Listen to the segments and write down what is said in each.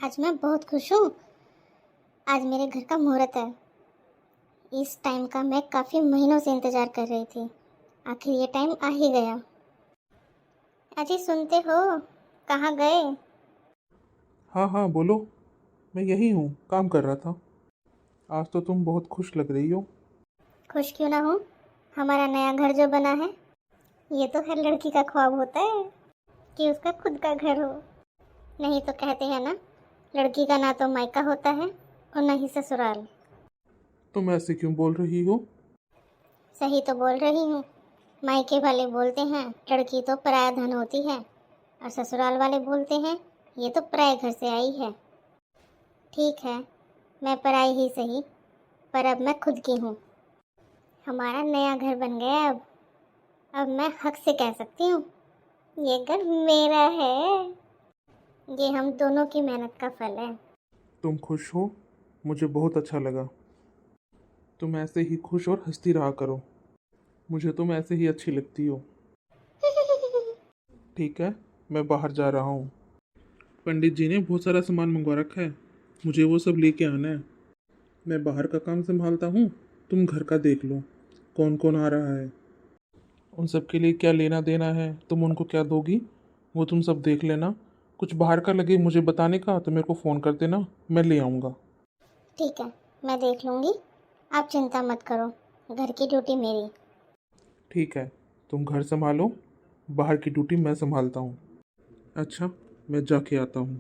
आज मैं बहुत खुश हूँ। आज मेरे घर का मुहूर्त है। इस टाइम का मैं काफ़ी महीनों से इंतज़ार कर रही थी। आखिर ये टाइम आ ही गया। अजी सुनते हो? कहाँ गए? हाँ हाँ बोलो। मैं यही हूँ, काम कर रहा था। आज तो तुम बहुत खुश लग रही हो। खुश क्यों ना हूँ? हमारा नया घर जो बना है, ये तो हर लड़की का ख्वाब होता है कि उसका खुद का घर हो। नहीं तो कहते हैं ना, लड़की का ना तो मायका होता है और ना ही ससुराल। तुम ऐसे क्यों बोल रही हो? सही तो बोल रही हूँ। मायके वाले बोलते हैं लड़की तो पराया धन होती है, और ससुराल वाले बोलते हैं ये तो पराए घर से आई है। ठीक है, मैं पराई ही सही, पर अब मैं खुद की हूँ। हमारा नया घर बन गया। अब मैं हक से कह सकती हूँ ये घर मेरा है। ये हम दोनों की मेहनत का फल है। तुम खुश हो, मुझे बहुत अच्छा लगा। तुम ऐसे ही खुश और हंसती रहा करो। मुझे तुम ऐसे ही अच्छी लगती हो। ठीक है, मैं बाहर जा रहा हूँ। पंडित जी ने बहुत सारा सामान मंगवा रखा है, मुझे वो सब लेके आना है। मैं बाहर का काम संभालता हूँ, तुम घर का देख लो। कौन कौन आ रहा है, उन सब के लिए क्या लेना देना है, तुम उनको क्या दोगी, वो तुम सब देख लेना। कुछ बाहर का लगे मुझे बताने का तो मेरे को फ़ोन कर देना, मैं ले आऊँगा। ठीक है, मैं देख लूँगी। आप चिंता मत करो, घर की ड्यूटी मेरी। ठीक है, तुम घर संभालो, बाहर की ड्यूटी मैं संभालता हूँ। अच्छा, मैं जाके आता हूँ।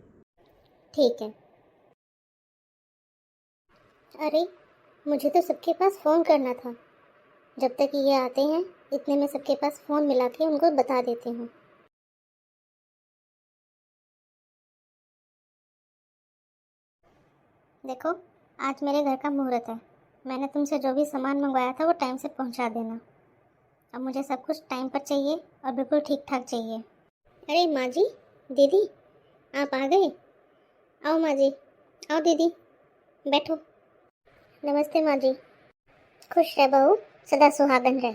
ठीक है। अरे, मुझे तो सबके पास फ़ोन करना था। जब तक ये आते हैं इतने में सबके पास फ़ोन मिला के उनको बता देती हूँ। देखो, आज मेरे घर का मुहूर्त है। मैंने तुमसे जो भी सामान मंगवाया था वो टाइम से पहुँचा देना। अब मुझे सब कुछ टाइम पर चाहिए और बिल्कुल ठीक ठाक चाहिए। अरे माँ जी, दीदी, आप आ गए? आओ माँ जी, आओ दीदी, बैठो। नमस्ते माँ जी। खुश रह बहू, सदा सुहागन रहे।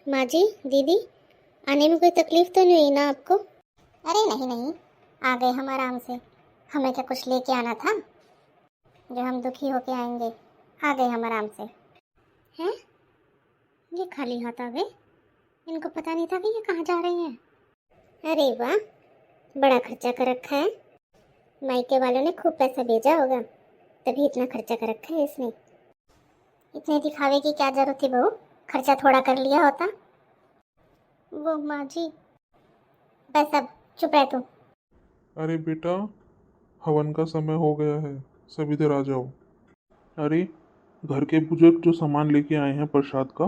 माँ जी, दीदी, आने में कोई तकलीफ तो नहीं हुई ना आपको? अरे नहीं नहीं, आ गए हम आराम से। हमें क्या कुछ लेके आना था जो हम दुखी होके आएंगे? आ गए हम आराम से। हैं? ये खाली हाथ आ गए? इनको पता नहीं था कि ये कहाँ जा रही हैं। अरे वाह, बड़ा खर्चा कर रखा है। मायके वालों ने खूब पैसा भेजा होगा, तभी इतना खर्चा कर रखा है इसने। इतने दिखावे की क्या जरूरत थी बहू? खर्चा थोड़ा कर लिया होता। वो माँ जी, बस अब चुप रह तू। अरे बेटा, हवन का समय हो गया है, सब इधर आ जाओ। अरे, घर के बुजुर्ग जो सामान लेके आए हैं प्रसाद का,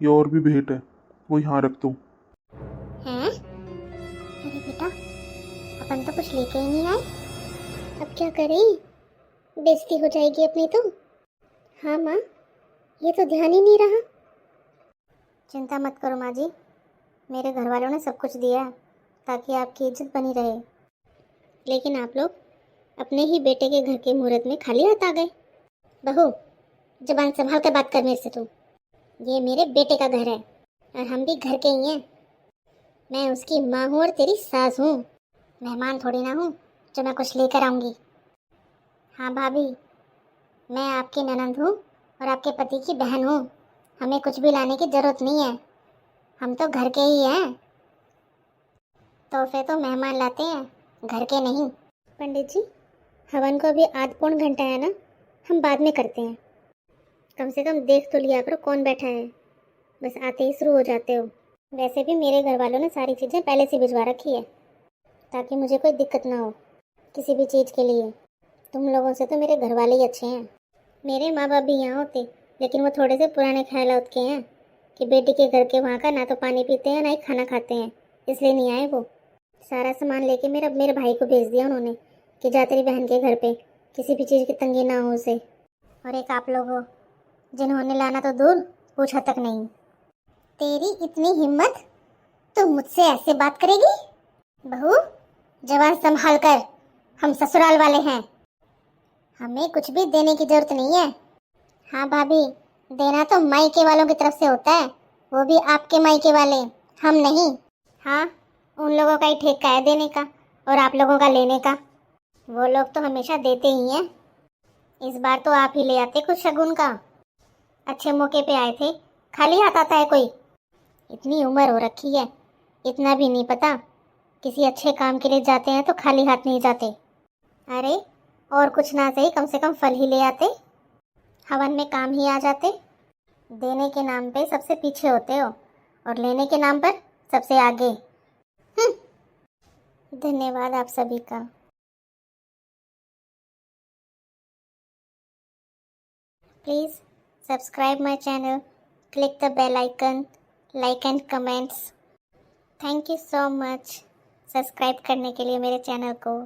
ये और भी भेंट है, वो यहाँ रख दो। हैं? अरे बेटा, अपन तो कुछ लेके ही नहीं आए। अब क्या करें? बेइज्जती हो जाएगी अपनी तो। हाँ माँ, ये तो ध्यान ही नहीं रहा। चिंता मत करो माँ जी, मेरे घर वालों ने सब कुछ दिया है ताकि आपकी इज्जत बनी रहे। लेकिन आप लोग अपने ही बेटे के घर के मुहूर्त में खाली हाथ आ गए। बहू, जुबान संभाल कर बात कर मेरे से तू। ये मेरे बेटे का घर है और हम भी घर के ही हैं। मैं उसकी माँ हूँ और तेरी सास हूँ, मेहमान थोड़ी ना हूँ जो मैं कुछ लेकर आऊँगी। हाँ भाभी, मैं आपकी ननंद हूँ और आपके पति की बहन हूँ। हमें कुछ भी लाने की जरूरत नहीं है, हम तो घर के ही हैं। तोहफे तो मेहमान लाते हैं, घर के नहीं। पंडित जी, हवन को अभी आध पौन घंटा है ना, हम बाद में करते हैं। कम से कम देख तो लिया करो कौन बैठा है, बस आते ही शुरू हो जाते हो। वैसे भी मेरे घर वालों ने सारी चीज़ें पहले से भिजवा रखी है ताकि मुझे कोई दिक्कत ना हो किसी भी चीज़ के लिए। तुम लोगों से तो मेरे घर वाले ही अच्छे हैं। मेरे माँ बाप भी यहाँ होते, लेकिन वो थोड़े से पुराने ख्यालात के हैं कि बेटी के घर के वहाँ का ना तो पानी पीते हैं ना ही खाना खाते हैं, इसलिए नहीं आए वो। सारा सामान लेके मेरे भाई को भेज दिया उन्होंने कि जा तेरी बहन के घर पे, किसी भी चीज़ की तंगी ना हो उसे। और एक आप लोग हो जिन्होंने लाना तो दूर पूछा तक नहीं। तेरी इतनी हिम्मत, तो मुझसे ऐसे बात करेगी? बहू, जवान संभाल कर, हम ससुराल वाले हैं, हमें कुछ भी देने की जरूरत नहीं है। हाँ भाभी, देना तो मायके वालों की तरफ से होता है, वो भी आपके मायके वाले, हम नहीं। हाँ, उन लोगों का ही ठेका है देने का और आप लोगों का लेने का। वो लोग तो हमेशा देते ही हैं। इस बार तो आप ही ले आते कुछ शगुन का। अच्छे मौके पे आए थे, खाली हाथ आता है कोई? इतनी उम्र हो रखी है, इतना भी नहीं पता किसी अच्छे काम के लिए जाते हैं तो खाली हाथ नहीं जाते। अरे और कुछ ना सही, कम से कम फल ही ले आते, हवन में काम ही आ जाते। देने के नाम पे सबसे पीछे होते हो और लेने के नाम पर सबसे आगे। धन्यवाद आप सभी का। Please subscribe my channel, click the bell icon, like and comments. Thank you so much subscribe करने के लिए मेरे चैनल को।